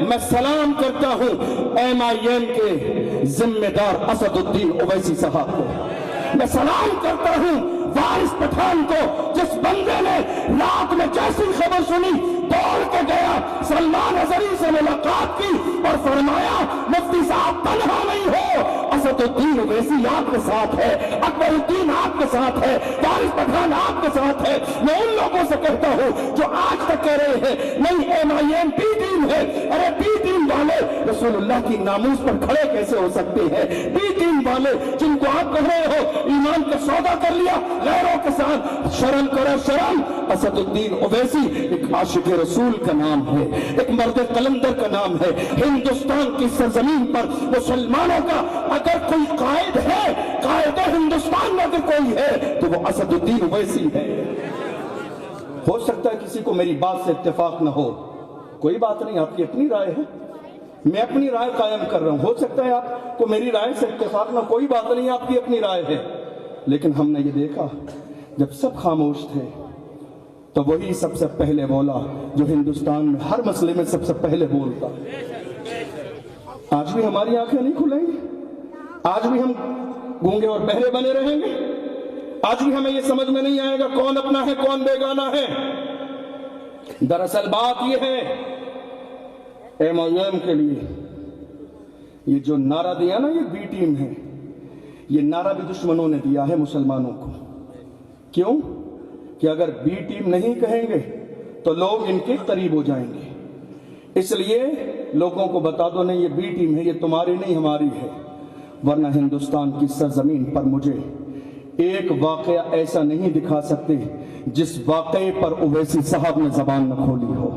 मैं सलाम करता हूं MIM के जिम्मेदार असदुद्दीन ओवैसी साहब को। मैं सलाम करता हूं वारिस पठान को, जिस बंदे ने रात में जैसी खबर सुनी दौड़ के गया, सलमान अजहरी से मुलाकात की और फरमाया मुफ्ती साहब तन्हा नहीं हो, असदुद्दीन ओवैसी आपके साथ है, अकबरुद्दीन आपके साथ है, वारिस पठान आपके साथ है। मैं उन लोगों से कहता हूं जो आज तक कह रहे हैं नहीं MIM बी टीम है, अरे बी टीम वाले रसूलुल्लाह की नामूस पर खड़े कैसे हो सकते हैं? बी टीम वाले जिनको आप कह रहे हो ईमान का सौदा कर लिया गैरों के साथ, शर्म करो शर्म। असदुद्दीन ओवैसी एक आशिक रसूल का नाम है, एक मर्द कलंदर का नाम है। हिंदुस्तान की सरजमीन पर मुसलमानों का अगर कोई कायद है, कायदे हिंदुस्तान में अगर कोई है तो वो असदुद्दीन ओवैसी है। हो सकता है किसी को मेरी बात से इत्तेफाक न हो, कोई बात नहीं, आपकी अपनी राय है, मैं अपनी राय कायम कर रहा हूं। हो सकता है आपको मेरी राय से इत्तेफाक ना, कोई बात नहीं, आपकी अपनी राय है। लेकिन हमने ये देखा जब सब खामोश थे तो वही सबसे पहले बोला जो हिंदुस्तान में हर मसले में सबसे पहले बोलता। आज भी हमारी आंखें नहीं खुलेंगी, आज भी हम गूंगे और बहरे बने रहेंगे, आज भी हमें ये समझ में नहीं आएगा कौन अपना है कौन बेगाना है। दरअसल बात यह है MIM के लिए ये जो नारा दिया ना, ये बी टीम है, ये नारा भी दुश्मनों ने दिया है मुसलमानों को। क्यों? कि अगर बी टीम नहीं कहेंगे तो लोग इनके करीब हो जाएंगे, इसलिए लोगों को बता दो नहीं ये बी टीम है, ये तुम्हारी नहीं हमारी है। वरना हिंदुस्तान की सरजमीन पर मुझे एक वाकया ऐसा नहीं दिखा सकते जिस वाकये पर ओवैसी साहब ने जबान न खोली हो।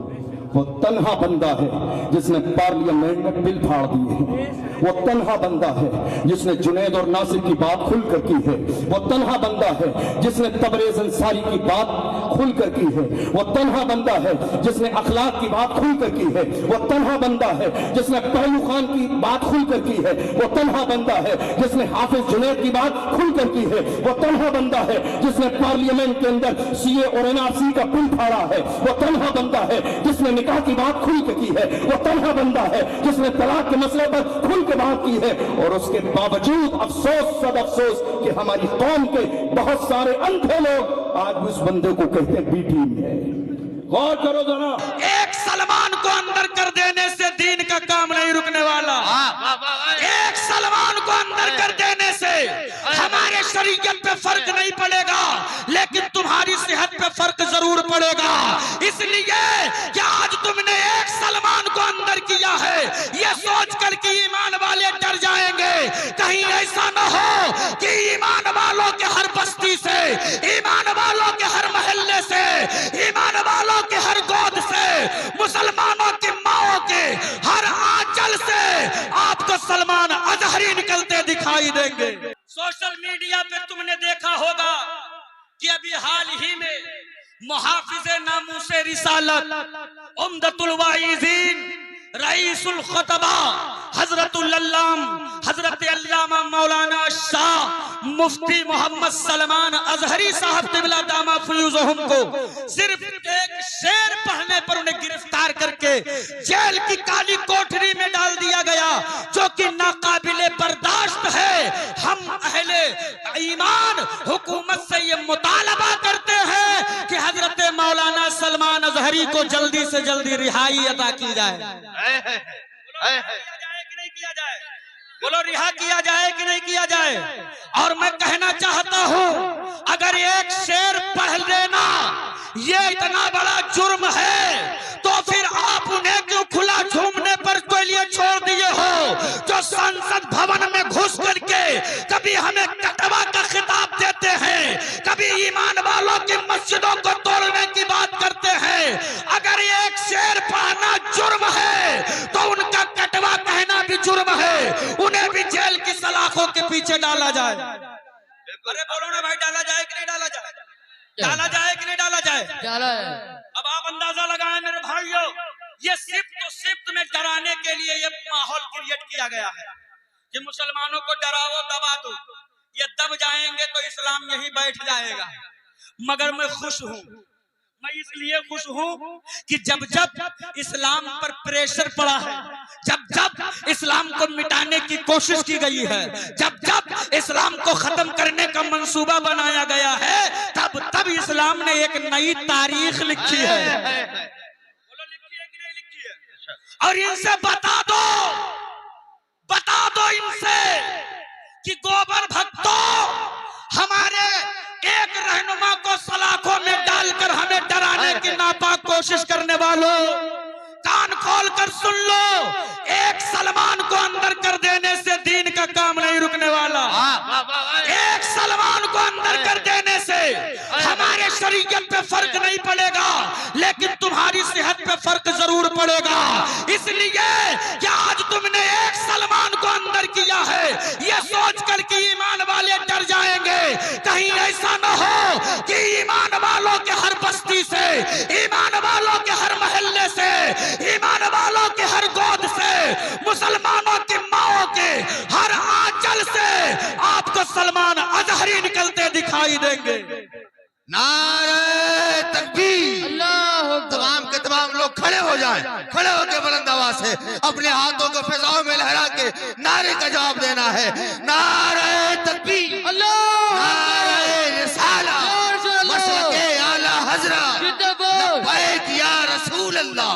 वो तन्हा बंदा है जिसने पार्लियामेंट में बिल फाड़ दिए हैं, वो तन्हा बंदा है जिसने जुनैद और नासिर की बात खुलकर की है, वो तन्हा बंदा है जिसने तबरेज अंसारी की बात खुलकर की है, वो तन्हा बंदा है जिसने अखलाक की बात खुलकर की है, वो तन्हा बंदा है जिसने पहलू खान की बात खुलकर की है, वो तन्हा बंदा है जिसने हाफिज जुनैद की बात खुलकर की है, वो तन्हा बंदा है जिसने पार्लियामेंट के अंदर CA और NRC का बिल फाड़ा है, वो तन्हा बंदा है जिसने निकाह की बात खुल के की है, वो तन्हा बंदा है जिसने तलाक के मसले पर खुल के बात की है। और उसके बावजूद अफसोस सद अफसोस कि हमारी कौम के बहुत सारे अंधे लोग आज उस बंदे को कहते हैं बी टीम है। गौर करो जरा, एक सलमान को अंदर कर देने से दीन का काम नहीं रुकने वाला, एक सलमान को अंदर कर देने से हमारे शरीयत पे फर्क नहीं पड़ेगा, लेकिन तुम्हारी सेहत पे फर्क जरूर पड़ेगा। इसलिए कि आज तुमने एक सलमान को अंदर किया है, ये सोच कर कि ईमान वाले डर जाएंगे। कहीं ऐसा न हो कि ईमान वालों के हर बस्ती से, ईमान वालों के हर मोहल्ले से, ईमान वालों के हर गोद से, मुसलमानों की माओं के हर आंचल से आपको सलमान अजहरी निकलते दिखाई देंगे। सोशल मीडिया पे तुमने देखा होगा कि अभी हाल ही में मुहाफिज़े नामूसे रिसालत उम्दतुल वाइज़ीन रईसुल खुतबा हजरतुल अल्लाम हजरत अल्लामा मौलाना शाह मुफ्ती मोहम्मद सलमान अजहरी साहब तिबला दामा फयूज़हुम को सिर्फ एक शेर पढ़ने पर उन्हें गिरफ्तार करके जेल की काली कोठरी में डाल दिया गया, जो कि नाकाबिले बर्दाश्त है। हम अहले ईमान हुकूमत से ये मुतालबा करते हैं कि हजरत मौलाना सलमान अजहरी को जल्दी से जल्दी रिहाई अदा की जाए। किया जाए, बोलो रिहा किया जाए कि नहीं किया जाए। और मैं कहना चाहता हूं, अगर एक शेर पढ़ लेना ये इतना बड़ा जुर्म है तो फिर आप उन्हें क्यों खुला झूमने पर के लिए छोड़ दिए हो, जो संसद भवन में घुस करके कभी हमें कटवा का खिताब देते हैं, कभी ईमान वालों की मस्जिदों को तोड़ने की बात करते हैं। अगर एक शेर पढ़ना जुर्म है तो उनका कटवा कहना भी जुर्म है, उन्हें भी जेल की सलाखों के पीछे डाला जाए। अरे बोलो ना भाई, डाला जाए कि नहीं डाला जाए, डाला जाए कि नहीं डाला जाए, डाला है। अब आप अंदाजा लगाएं मेरे भाइयों, ये सिर्फ में डराने के लिए ये माहौल क्रिएट किया गया है कि मुसलमानों को डराओ दबा दो, ये दब जाएंगे तो इस्लाम यहीं बैठ जाएगा। मगर मैं खुश हूं मैं इसलिए खुश हूँ कि जब जब इस्लाम पर प्रेशर पड़ा है, जब जब इस्लाम को मिटाने की कोशिश की गई है, जब जब इस्लाम को खत्म करने का मंसूबा बनाया गया है, तब तब इस्लाम ने एक नई तारीख लिखी है। बोलो लिखी है कि नहीं लिखी है? और इनसे बता दो इनसे कि गोबर भक्तों, हमारे एक रहनुमा को सलाखों में डालकर हमें डराने की नापाक कोशिश करने वालों, कान खोल कर सुन लो, एक सलमान को अंदर कर देने से दीन का काम नहीं रुकने वाला। एक सलमान को अंदर कर देने से हमारे शरीयत पे फर्क नहीं पड़ेगा, लेकिन तुम्हारी सेहत पे फर्क जरूर पड़ेगा। इसलिए कि आज तुमने एक सलमान को अंदर किया है, ये सोचकर कि ईमान वाले डर जाएंगे। कहीं ऐसा न हो कि ईमान वालों के हर बस्ती से, ईमान वालों के हर मोहल्ले से, ईमान वालों के हर गोद से, मुसलमानों की माओं के हर आंचल से आपको सलमान अजहरी निकलते दिखाई देंगे। नारे तकबीर, तमाम के तमाम लोग खड़े हो जाएं, खड़े होकर बुलंद आवाज से अपने हाथों को फिजाओं में लहरा के नारे का जवाब देना है। नारे तकबीर, नारे रिसाला, मसलके आला हजरत, लब्बैक या रसूल अल्लाह,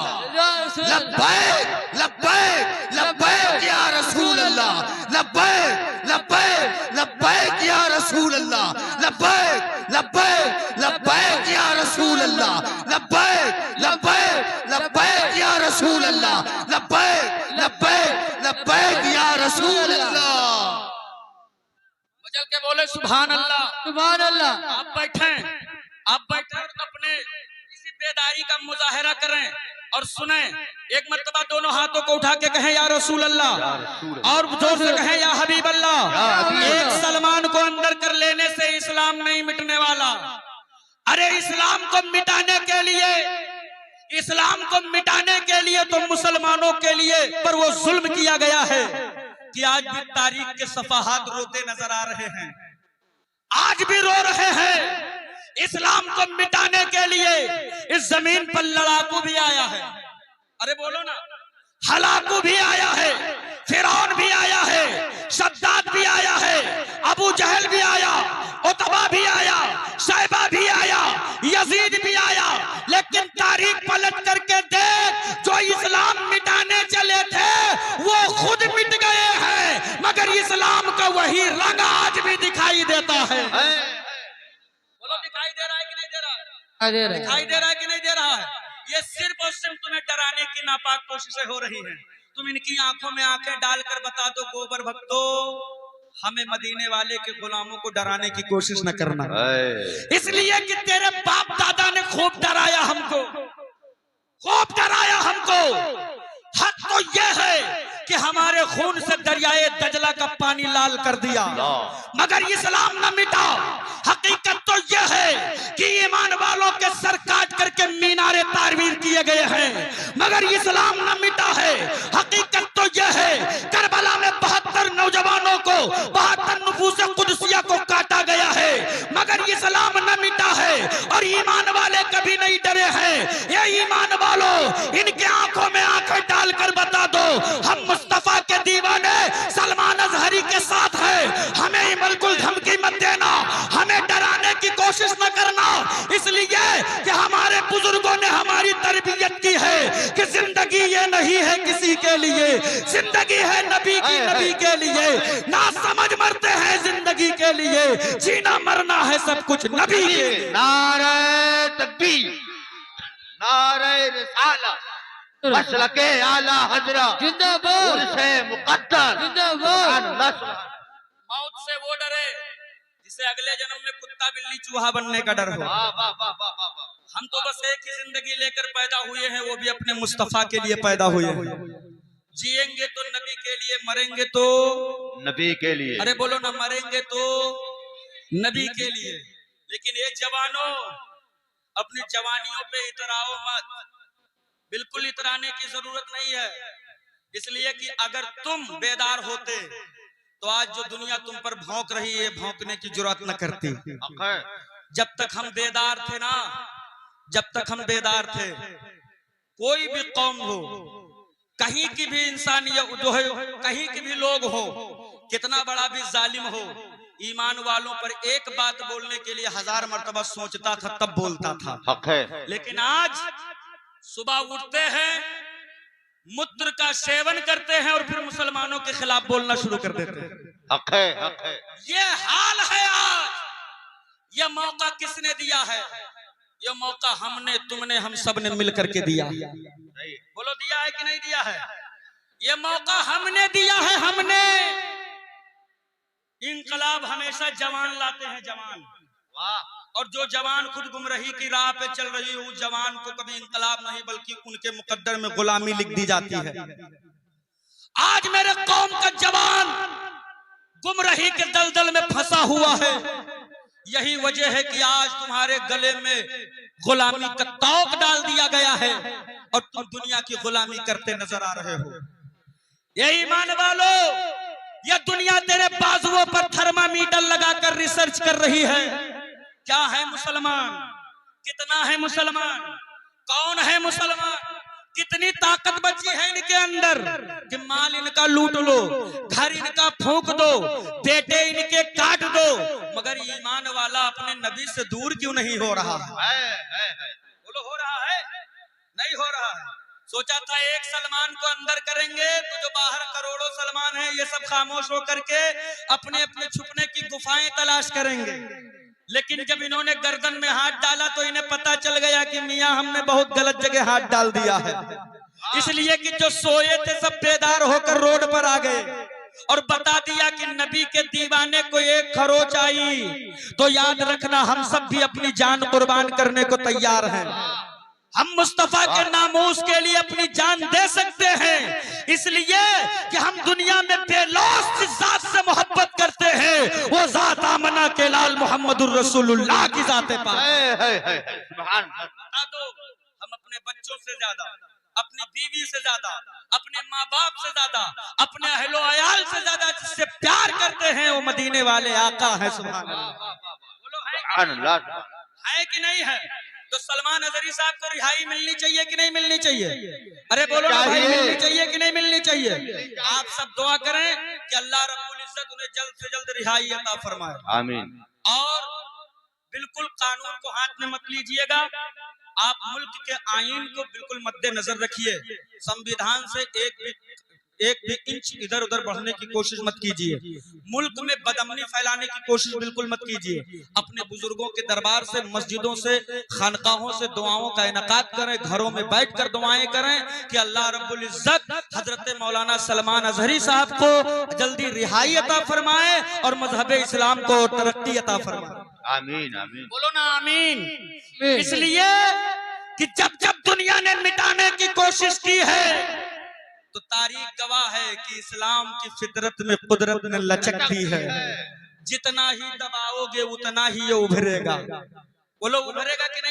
लब्बैक लब्बैक लब्बैक या रसूल अल्लाह, लब्बैक लब्बैक लब्बैक या रसूल अल्लाह, लब्बैक लब्बैक लब्बैक या रसूल अल्लाह, लब्बैक लब्बैक लब्बैक या रसूल अल्लाह, लब्बैक लब्बैक लब्बैक या रसूल अल्लाह। मचल के बोले सुभान अल्लाह, सुभान अल्लाह। आप बैठे और अपने इसी बेदारी का मुजाहरा करें और सुने। एक मर्तबा दोनों हाथों को उठा के कहें या रसूल अल्लाह, और जोर से कहें या हबीब अल्लाह। एक सलमान को अंदर कर लेने से इस्लाम नहीं मिटने वाला। अरे इस्लाम को मिटाने के लिए, इस्लाम को मिटाने के लिए तो मुसलमानों के लिए पर वो जुल्म किया गया है कि आज भी तारीख के सफाहात रोते नजर आ रहे हैं, आज भी रो रहे हैं। इस्लाम को मिटाने के लिए इस जमीन पर लड़ाकू भी आया है। अरे बोलो ना, हलाकू भी आया है, फिरौन भी आया है, शद्दाद भी आया है, अबू जहल भी आया, उतबा भी आया, शैबा भी आया, यजीद भी आया। लेकिन तारीख पलट करके देख, जो इस्लाम मिटाने चले थे वो खुद मिट गए हैं, मगर इस्लाम का वही रंग आज भी दिखाई देता है। बोलो दिखाई दे रहा है कि नहीं दे रहा है? दिखाई दे रहा है कि नहीं दे रहा है? ये सिर्फ और सिर्फ तुम्हें डराने की नापाक कोशिशें हो रही हैं। तुम इनकी आंखों में आंखें डालकर बता दो गोबर भक्तों, हमें मदीने वाले के गुलामों को डराने की कोशिश न करना, इसलिए कि तेरे बाप दादा ने खूब डराया हमको, खूब डराया हमको। हक तो यह है कि हमारे खून से दरियाए दजला का पानी लाल कर दिया, मगर इस्लाम न मिटा। हकीकत तो यह है कि ईमान वालों के सर काट करके मीनारे तारवीर किए गए हैं, मगर इस्लाम न मिटा है। हकीकत तो यह है करबला में 72 नौजवानों को, 72 नुफूस कुदसिया को काटा गया है, मगर इस्लाम न मिटा है। और ईमान वाले कभी नहीं डरे हैं। ये ईमान वालों, इनके आंखों में आंखें डालकर बता दो, हम मुस्तफा के दीवाने सलमान अजहरी के साथ हैं। हमें बिल्कुल धमकी मत देना, हमें डराने की कोशिश न करना, इसलिए कि हमारे बुजुर्गों ने हमारी तरबियत की है कि जिंदगी ये नहीं है किसी के लिए, जिंदगी है नबी की, नबी के लिए। ना समझ मरते हैं जिंदगी के लिए, जीना मरना है सब कुछ नबी के। नारे तकबीर, नारे रिसाला, मसलके आला हजरत, जिंदाबाद, उर्से मुक़द्दर, जिंदाबाद। मौत से वो डरे जिसे अगले जन्म में कुत्ता बिल्ली चूहा बनने का डर हो। हम तो बस एक ही जिंदगी लेकर पैदा हुए हैं, वो भी अपने मुस्तफा के लिए पैदा हुए हैं। जिएंगे तो नबी के लिए, मरेंगे तो नबी के लिए। अरे बोलो ना, मरेंगे तो नबी के लिए। लेकिन ये जवानों, अपनी जवानियों पे इतराओ मत, बिल्कुल इतराने की जरूरत नहीं है। इसलिए कि अगर तुम बेदार होते तो आज जो दुनिया तुम पर भौंक रही है, भौंकने की जरूरत न करती। जब तक हम बेदार थे ना, जब तक हम बेदार थे, कोई भी कौम हो, कहीं की भी इंसानियत जो है, कहीं के भी लोग हो, कितना बड़ा भी जालिम हो, ईमान वालों पर एक बात बोलने के लिए 1000 मर्तबा सोचता था तब बोलता था। हक है। लेकिन आज सुबह उठते हैं, मूत्र का सेवन करते हैं और फिर मुसलमानों के खिलाफ बोलना शुरू कर देते हैं। हक है, हक है। ये हाल है आज। ये मौका किसने दिया है? ये मौका हमने, तुमने, हम सब ने मिल करके दिया। बोलो दिया है कि नहीं दिया है? ये मौका हमने दिया है, हमने। इनकलाब हमेशा जवान लाते हैं, जवान। और जो जवान खुद गुमराही की राह पे चल रही है, उस जवान को कभी इनकलाब नहीं बल्कि उनके मुकद्दर में गुलामी लिख दी जाती है। आज मेरे कौम का जवान गुमराही के दलदल में फंसा हुआ है। यही वजह है कि आज तुम्हारे गले में गुलामी का तौक डाल दिया गया है और तुम दुनिया की गुलामी करते नजर आ रहे हो। यही ईमान वालो, यह दुनिया तेरे बाजुओं पर थर्मामीटर लगाकर रिसर्च कर रही है। क्या है मुसलमान? कितना है मुसलमान? कौन है मुसलमान? कितनी ताकत बची है इनके अंदर कि माल इनका लूट लो, घर इनका फूंक दो, बेटे इनके काट दो, मगर ईमान वाला अपने नबी से दूर क्यों नहीं हो रहा है? बोलो हो रहा है? नहीं हो रहा है। सोचा था एक सलमान को अंदर करेंगे तो जो बाहर करोड़ों सलमान हैं ये सब खामोश होकर के अपने अपने छुपने की गुफाएं तलाश करेंगे। लेकिन जब इन्होंने गर्दन में हाथ डाला तो इन्हें पता चल गया कि मियां हमने बहुत गलत जगह हाथ डाल दिया है। इसलिए कि जो सोए थे सब बेदार होकर रोड पर आ गए और बता दिया कि नबी के दीवाने को एक खरोच आई तो याद रखना हम सब भी अपनी जान कुर्बान करने को तैयार हैं। हम मुस्तफा के नामूस के लिए अपनी जान दे सकते हैं, इसलिए कि हम दुनिया में बेलौस जिस जात से मोहब्बत करते हैं वो जात आमना के लाल मोहम्मदुर रसूलुल्लाह की जात पाक। बता दो, हम अपने बच्चों से ज्यादा, अपनी बीवी से ज्यादा, अपने माँ बाप से ज्यादा, अपने अहलो अयाल से ज्यादा जिससे प्यार करते हैं वो मदीने वाले आका है। सुभान अल्लाह। है कि नहीं है? तो सलमान अजहरी साहब को रिहाई मिलनी चाहिए कि नहीं मिलनी चाहिए? अरे बोलो ना भाई, मिलनी चाहिए कि नहीं मिलनी चाहिए? आप सब दुआ करें कि अल्लाह रब्बुल इज्जत उन्हें जल्द से जल्द रिहाई अता फरमाए। आमीन। और बिल्कुल कानून को हाथ में मत लीजिएगा। आप मुल्क के आईन को बिल्कुल मद्देनजर रखिए। संविधान से एक भी इंच इधर उधर बढ़ने की कोशिश मत कीजिए। मुल्क में बदअमनी फैलाने की कोशिश बिल्कुल मत कीजिए। अपने बुजुर्गों के दरबार से, मस्जिदों से, खानकाहों से दुआओं का इनकाद करें, घरों में बैठकर दुआएं करें कि अल्लाह रब्बुल इज्जत हजरत मौलाना सलमान अजहरी साहब को जल्दी रिहाई अता फरमाए और मजहब इस्लाम को तरक्की अता फरमाए। आमीन, आमीन। बोलो ना आमीन। इसलिए कि जब जब दुनिया ने मिटाने की कोशिश की है तो तारीख गवाह है कि इस्लाम की फितरत में कुदरत ने लचक दी है। जितना ही दबाओगे उतना ही ये उभरेगा। बोलो उभरेगा कि नहीं?